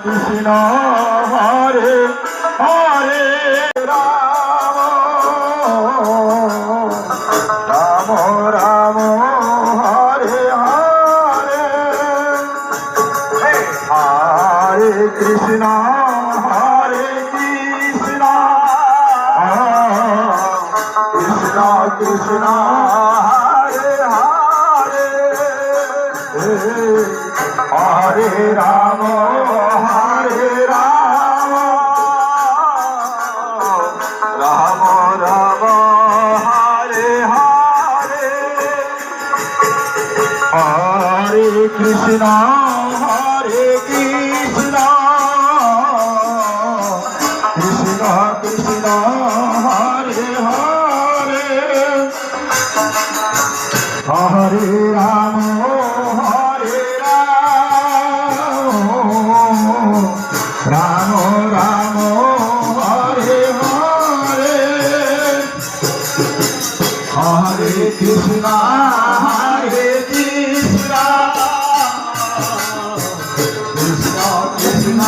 Krishna Hare Hare Ram Ram Ram Hare Hare Hare Krishna Hare Krishna Krishna Krishna Hare Hare Hare Ram Hare Ram Ram Ram Hare Hare Hare Krishna Hare Krishna Krishna Krishna Hare Hare Hare Ram Hare Ram Ram Hare Hare Hare Krishna Hare Krishna Krishna Krishna